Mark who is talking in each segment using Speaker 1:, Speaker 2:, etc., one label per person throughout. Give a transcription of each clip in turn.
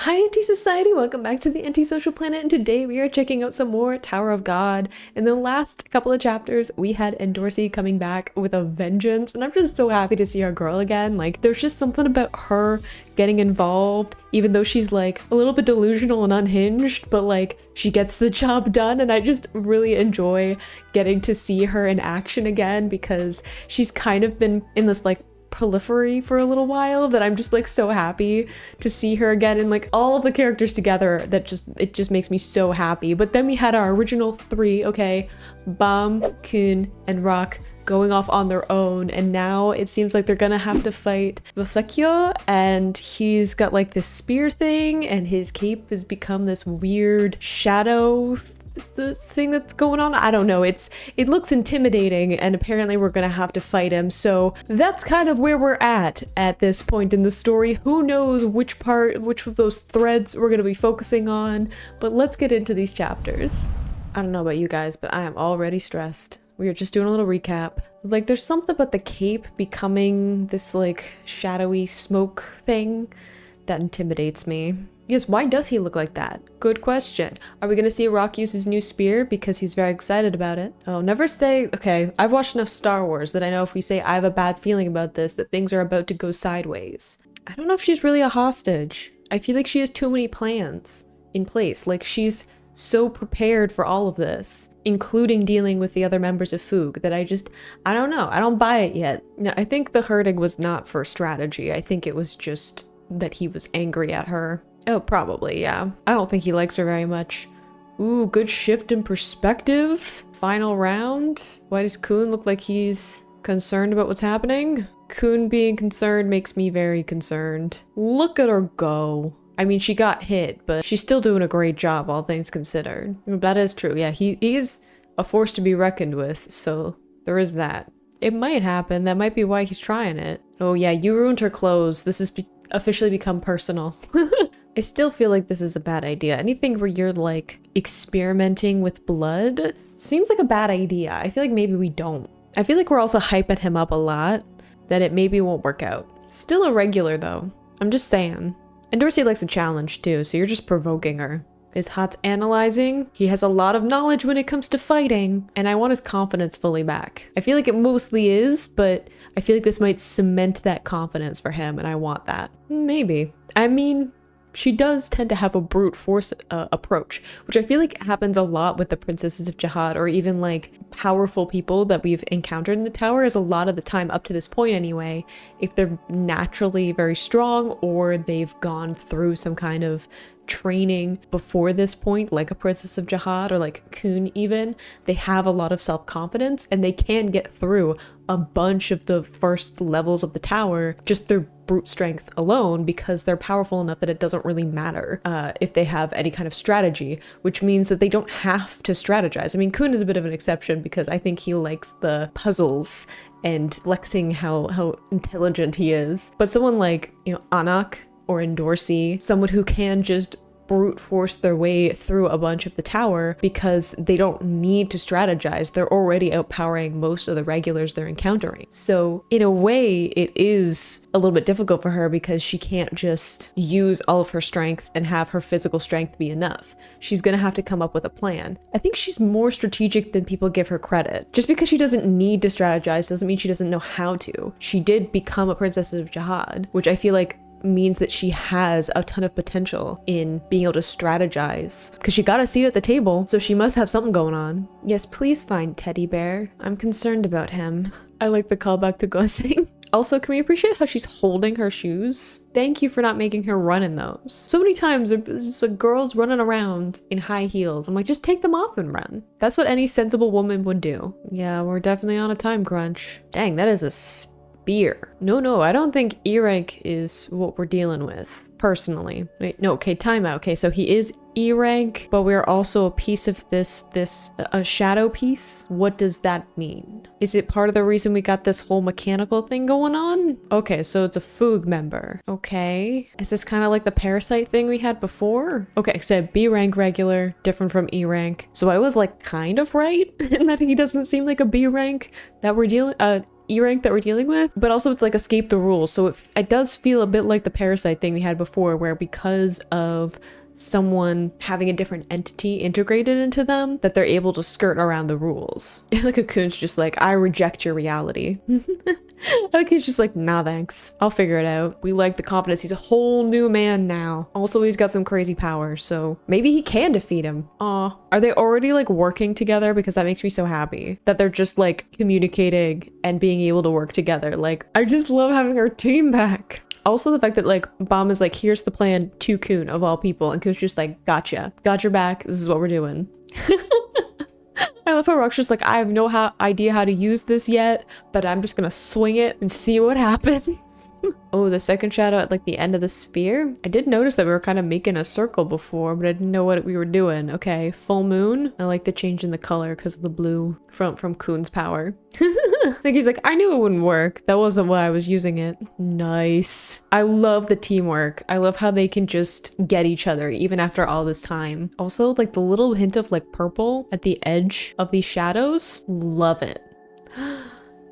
Speaker 1: Hi Anti-Society, welcome back to the Antisocial Planet, and today we are checking out some more Tower of God. In the last couple of chapters, we had Endorsi coming back with a vengeance, and I'm just so happy to see our girl again. Like, there's just something about her getting involved, even though she's like a little bit delusional and unhinged, but like she gets the job done, and I just really enjoy getting to see her in action again because she's kind of been in this like periphery for a little while that I'm just like so happy to see her again, and like all of the characters together, that it just makes me so happy. But then we had our original three, okay, Bam, Kun, and Rock going off on their own, and now it seems like they're gonna have to fight Reflejo, and he's got like this spear thing, and his cape has become this weird shadow this thing that's going on. I don't know, it looks intimidating, and apparently we're gonna have to fight him. So that's kind of where we're at this point in the story. Who knows which of those threads we're gonna be focusing on, but let's get into these chapters. I don't know about you guys, but I am already stressed. We are just doing a little recap. Like, there's something about the cape becoming this like shadowy smoke thing that intimidates me. Yes, why does he look like that? Good question. Are we gonna see Rock use his new spear because he's very excited about it? Oh, never say, okay, I've watched enough Star Wars that I know if we say I have a bad feeling about this, that things are about to go sideways. I don't know if she's really a hostage. I feel like she has too many plans in place. Like, she's so prepared for all of this, including dealing with the other members of Foog, that I don't know. I don't buy it yet. No, I think the hurting was not for strategy. I think it was just that he was angry at her. Oh, probably, yeah. I don't think he likes her very much. Ooh, good shift in perspective. Final round. Why does Kun look like he's concerned about what's happening? Kun being concerned makes me very concerned. Look at her go. I mean, she got hit, but she's still doing a great job, all things considered. That is true, yeah. He is a force to be reckoned with, so there is that. It might happen. That might be why he's trying it. Oh yeah, you ruined her clothes. This has officially become personal. I still feel like this is a bad idea. Anything where you're like experimenting with blood seems like a bad idea. I feel like maybe we don't. I feel like we're also hyping him up a lot, that it maybe won't work out. Still a regular though. I'm just saying. And Dorsey likes a challenge too, so you're just provoking her. Is Hot's analyzing? He has a lot of knowledge when it comes to fighting, and I want his confidence fully back. I feel like it mostly is, but I feel like this might cement that confidence for him, and I want that. Maybe. I mean, she does tend to have a brute force approach, which I feel like happens a lot with the princesses of Jihad, or even like powerful people that we've encountered in the tower. Is a lot of the time, up to this point anyway, if they're naturally very strong or they've gone through some kind of training before this point, like a princess of Jihad or like Kun even, they have a lot of self-confidence and they can get through a bunch of the first levels of the tower just through brute strength alone, because they're powerful enough that it doesn't really matter if they have any kind of strategy, which means that they don't have to strategize. I mean, Kun is a bit of an exception because I think he likes the puzzles and flexing how intelligent he is. But someone like, you know, Anak or Endorsi, someone who can just brute force their way through a bunch of the tower because they don't need to strategize. They're already outpowering most of the regulars they're encountering. So in a way, it is a little bit difficult for her because she can't just use all of her strength and have her physical strength be enough. She's gonna have to come up with a plan. I think she's more strategic than people give her credit. Just because she doesn't need to strategize doesn't mean she doesn't know how to. She did become a princess of Jihad, which I feel like means that she has a ton of potential in being able to strategize, because she got a seat at the table, so she must have something going on. Yes, please find Teddy Bear. I'm concerned about him. I like the callback to Gosling. Also, can we appreciate how she's holding her shoes? Thank you for not making her run in those. So many times there's girls running around in high heels. I'm like, just take them off and run. That's what any sensible woman would do. Yeah, we're definitely on a time crunch. Dang, that is a spear. No, I don't think E rank is what we're dealing with, personally. Wait, no, okay, timeout. Okay, so he is E rank, but we're also a piece of a shadow piece. What does that mean? Is it part of the reason we got this whole mechanical thing going on? Okay, so it's a Foog member. Okay. Is this kind of like the parasite thing we had before? Okay, so B rank regular, different from E rank. So I was like kind of right in that he doesn't seem like a B rank that we're dealing, E rank that we're dealing with, but also it's like escape the rules. So it does feel a bit like the parasite thing we had before, where because of someone having a different entity integrated into them, that they're able to skirt around the rules. Like Cocoon's just like, I reject your reality. Like he's just like, nah thanks, I'll figure it out. We like the confidence, he's a whole new man now. Also he's got some crazy powers, so maybe he can defeat him. Aw, are they already like working together? Because that makes me so happy that they're just like communicating and being able to work together. Like I just love having our team back. Also the fact that like Bomb is like, here's the plan to Kun of all people, and Kun's just like, gotcha, got your back, this is what we're doing. I love how Rock's just like, I have no idea how to use this yet, but I'm just gonna swing it and see what happens. Oh, the second shadow at like the end of the sphere. I did notice that we were kind of making a circle before, but I didn't know what we were doing. Okay, full moon. I like the change in the color because of the blue from Kun's power. Like he's like, I knew it wouldn't work. That wasn't why I was using it. Nice. I love the teamwork. I love how they can just get each other even after all this time. Also, like the little hint of like purple at the edge of these shadows. Love it.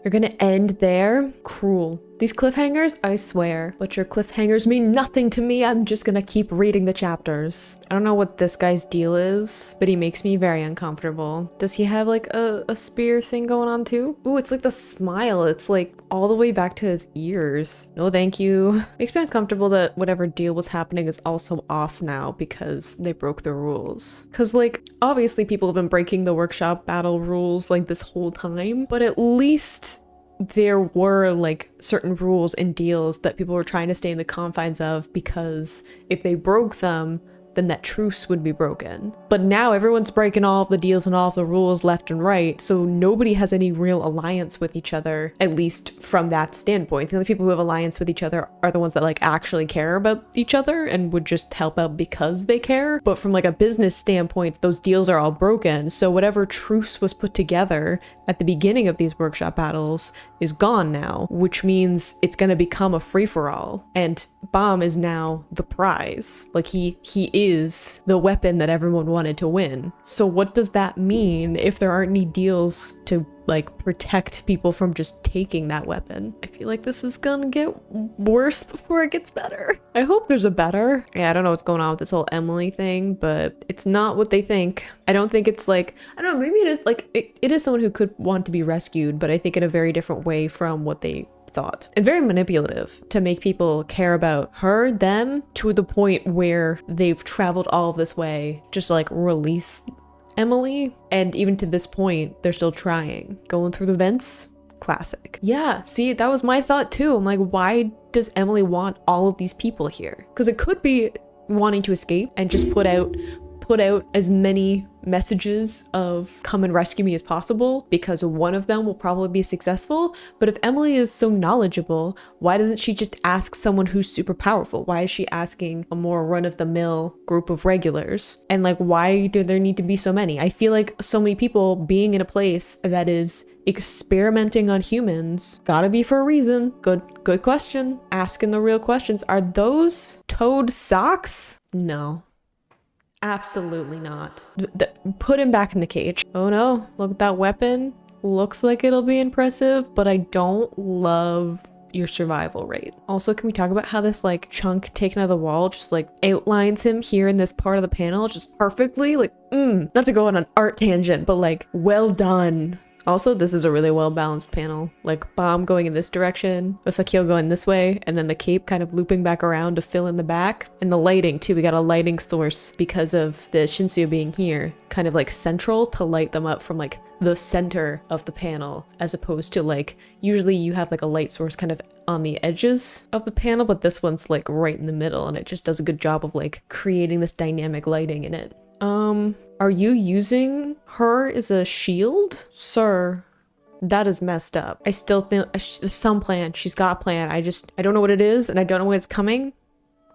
Speaker 1: You're gonna end there? Cruel. These cliffhangers, I swear. But your cliffhangers mean nothing to me. I'm just gonna keep reading the chapters. I don't know what this guy's deal is, but he makes me very uncomfortable. Does he have like a spear thing going on too? Ooh, it's like the smile. It's like all the way back to his ears. No, thank you. Makes me uncomfortable that whatever deal was happening is also off now because they broke the rules. Cause like, obviously people have been breaking the workshop battle rules like this whole time, but at least there were like certain rules and deals that people were trying to stay in the confines of, because if they broke them, then that truce would be broken. But now everyone's breaking all of the deals and all of the rules left and right, so nobody has any real alliance with each other, at least from that standpoint. The only people who have alliance with each other are the ones that like actually care about each other and would just help out because they care. But from like a business standpoint, those deals are all broken, so whatever truce was put together at the beginning of these workshop battles is gone now, which means it's gonna become a free-for-all, and Bomb is now the prize. Like he is the weapon that everyone wanted to win. So what does that mean if there aren't any deals to like protect people from just taking that weapon? I feel like this is gonna get worse before it gets better. I hope there's a better. Yeah, I don't know what's going on with this whole Emily thing, but it's not what they think. I don't think it's like, I don't know, maybe it is like, it is someone who could want to be rescued, but I think in a very different way from what they thought. And very manipulative to make people care about her, them, to the point where they've traveled all this way just to like release Emily. And even to this point, they're still trying. Going through the vents? Classic. Yeah, see, that was my thought too. I'm like, why does Emily want all of these people here? Because it could be wanting to escape and just put out as many messages of come and rescue me as possible, because one of them will probably be successful. But if Emily is so knowledgeable, why doesn't she just ask someone who's super powerful? Why is she asking a more run-of-the-mill group of regulars? And like, why do there need to be so many? I feel like so many people being in a place that is experimenting on humans gotta be for a reason. Good question. Asking the real questions. Are those toad socks? No. Absolutely not. Put him back in the cage. Oh no, look at that weapon. Looks like it'll be impressive, but I don't love your survival rate. Also, can we talk about how this like chunk taken out of the wall just like outlines him here in this part of the panel just perfectly? Like, not to go on an art tangent, but like, well done. Also, this is a really well-balanced panel. Like, Bomb going in this direction, with Akil going this way, and then the cape kind of looping back around to fill in the back. And the lighting, too. We got a lighting source because of the Shinsu being here, kind of like central to light them up from like the center of the panel, as opposed to like, usually you have like a light source kind of on the edges of the panel, but this one's like right in the middle, and it just does a good job of like creating this dynamic lighting in it. Are you using her as a shield? Sir, that is messed up. I still think there's some plan. She's got a plan. I don't know what it is, and I don't know when it's coming,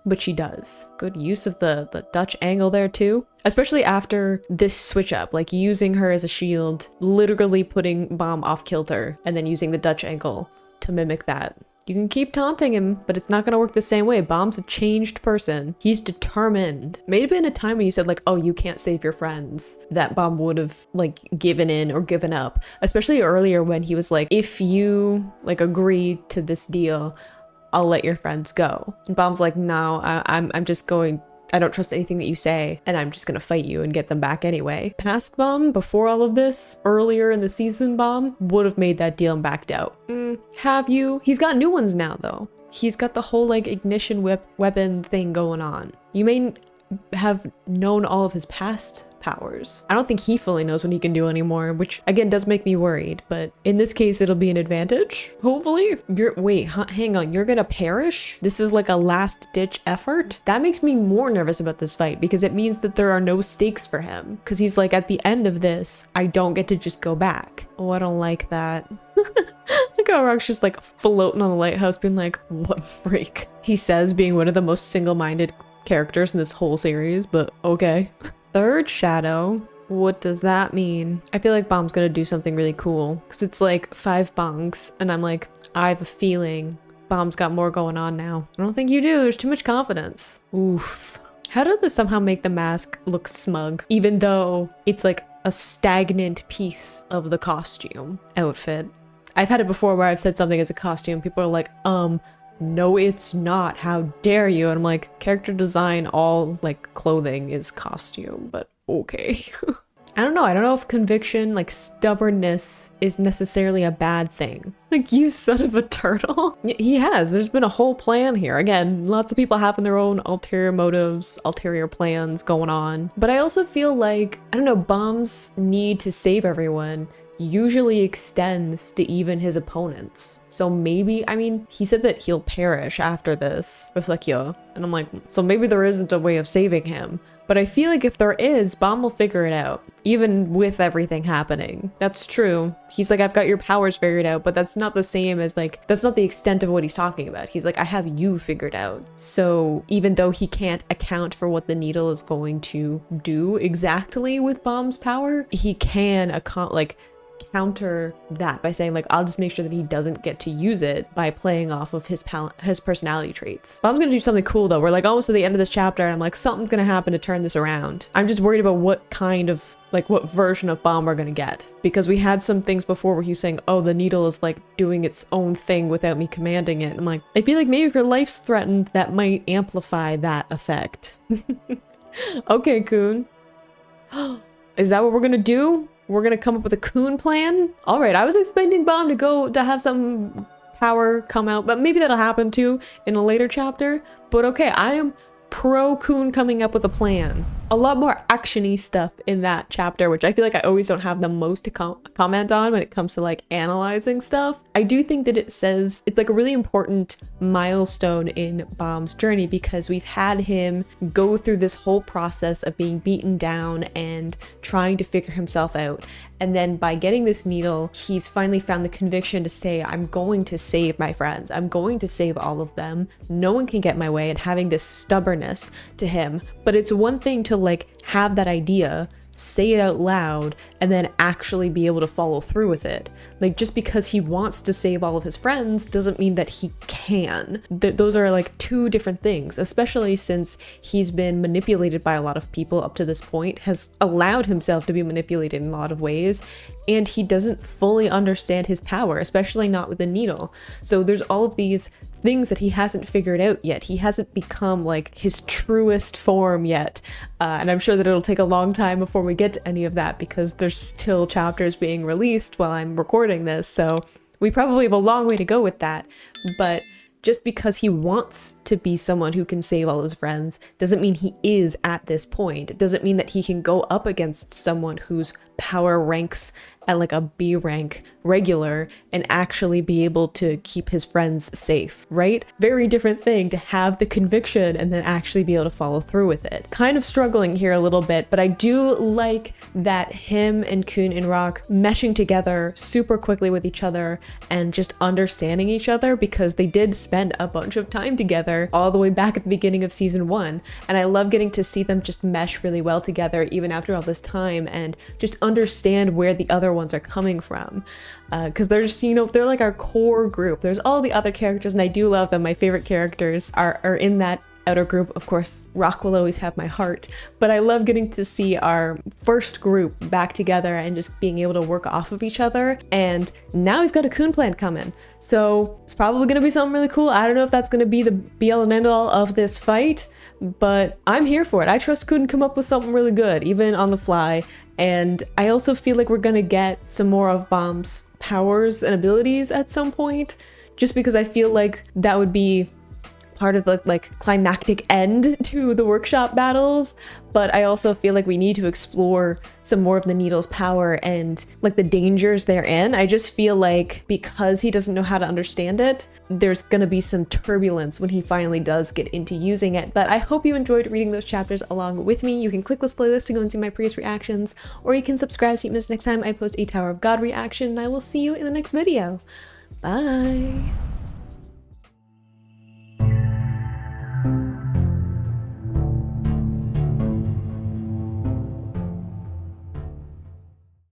Speaker 1: but she does. Good use of the Dutch angle there too. Especially after this switch up, like using her as a shield, literally putting Bomb off kilter, and then using the Dutch angle to mimic that. You can keep taunting him, but it's not gonna work the same way. Bomb's a changed person. He's determined. Maybe in a time when you said like, oh, you can't save your friends, that Bomb would have like given in or given up. Especially earlier when he was like, if you like agree to this deal, I'll let your friends go. And Bomb's like, no, I'm just going, I don't trust anything that you say, and I'm just gonna fight you and get them back anyway. Past Bomb, before all of this, earlier in the season, Bomb would have made that deal and backed out. Have you? He's got new ones now though. He's got the whole like ignition weapon thing going on. You may have known all of his past powers. I don't think he fully knows what he can do anymore, which again does make me worried, but in this case it'll be an advantage, hopefully. Hang on, you're gonna perish? This is like a last ditch effort? That makes me more nervous about this fight because it means that there are no stakes for him, because he's like, at the end of this I don't get to just go back. Oh, I don't like that. Like how Rock's just like floating on the lighthouse being like, what freak. He says, being one of the most single-minded characters in this whole series, but okay. Third shadow, what does that mean? I feel like Bomb's gonna do something really cool because it's like 5 bongs and I'm like, I have a feeling Bomb's got more going on now. I don't think you do. There's too much confidence. Oof. How did this somehow make the mask look smug, even though it's like a stagnant piece of the costume outfit? I've had it before where I've said something as a costume, people are like, no, it's not. How dare you? And I'm like, character design, all like clothing is costume, but okay. I don't know. I don't know if conviction, like stubbornness, is necessarily a bad thing. Like, you son of a turtle. He has. There's been a whole plan here. Again, lots of people having their own ulterior motives, ulterior plans going on. But I also feel like, I don't know, Bomb's need to save everyone usually extends to even his opponents. So maybe, I mean, he said that he'll perish after this, Reflejo. And I'm like, so maybe there isn't a way of saving him. But I feel like if there is, Bomb will figure it out, even with everything happening. That's true. He's like, I've got your powers figured out, but that's not the same as like, that's not the extent of what he's talking about. He's like, I have you figured out. So even though he can't account for what the needle is going to do exactly with Bomb's power, he can counter that by saying like, I'll just make sure that he doesn't get to use it by playing off of his personality traits. Bomb's gonna do something cool though. We're like almost at the end of this chapter and I'm like, something's gonna happen to turn this around. I'm just worried about what kind of, like what version of Bomb we're gonna get, because we had some things before where he's saying, oh, the needle is like doing its own thing without me commanding it. I'm like, I feel like maybe if your life's threatened, that might amplify that effect. Okay, Kun. Is that what we're gonna do? We're gonna come up with a Kun plan? All right, I was expecting Bomb to have some power come out, but maybe that'll happen too in a later chapter. But okay, I am pro Kun coming up with a plan. A lot more action-y stuff in that chapter, which I feel like I always don't have the most to comment on when it comes to like analyzing stuff. I do think that it says it's like a really important milestone in Bomb's journey, because we've had him go through this whole process of being beaten down and trying to figure himself out. And then by getting this needle, he's finally found the conviction to say, I'm going to save my friends. I'm going to save all of them. No one can get my way, and having this stubbornness to him. But it's one thing to like have that idea, say it out loud, and then actually be able to follow through with it. Like, just because he wants to save all of his friends doesn't mean that he can. Those are like two different things, especially since he's been manipulated by a lot of people up to this point, has allowed himself to be manipulated in a lot of ways, and he doesn't fully understand his power, especially not with the needle. So there's all of these things that he hasn't figured out yet. He hasn't become like his truest form yet. And I'm sure that it'll take a long time before we get to any of that, because there's still chapters being released while I'm recording this. So we probably have a long way to go with that. But just because he wants to be someone who can save all his friends doesn't mean he is at this point. It doesn't mean that he can go up against someone whose power ranks at like a B rank regular and actually be able to keep his friends safe, right? Very different thing to have the conviction and then actually be able to follow through with it. Kind of struggling here a little bit, but I do like that him and Kun and Rock meshing together super quickly with each other and just understanding each other, because they did spend a bunch of time together all the way back at the beginning of season 1. And I love getting to see them just mesh really well together even after all this time, and just understand where the other ones are coming from, because they're just, you know, they're like our core group. There's all the other characters, and I do love them. My favorite characters are in that outer group. Of course, Rock will always have my heart, but I love getting to see our first group back together and just being able to work off of each other. And now we've got a Coon plant coming, so it's probably gonna be something really cool. I don't know if that's gonna be the be all and end all of this fight, but I'm here for it. I trust Coon come up with something really good, even on the fly. And I also feel like we're gonna get some more of Bomb's powers and abilities at some point, just because I feel like that would be part of the like climactic end to the workshop battles. But I also feel like we need to explore some more of the needle's power and like the dangers therein. I just feel like because he doesn't know how to understand it, there's gonna be some turbulence when he finally does get into using it. But I hope you enjoyed reading those chapters along with me. You can click this playlist to go and see my previous reactions, or you can subscribe so you miss next time I post a Tower of God reaction, and I will see you in the next video. Bye!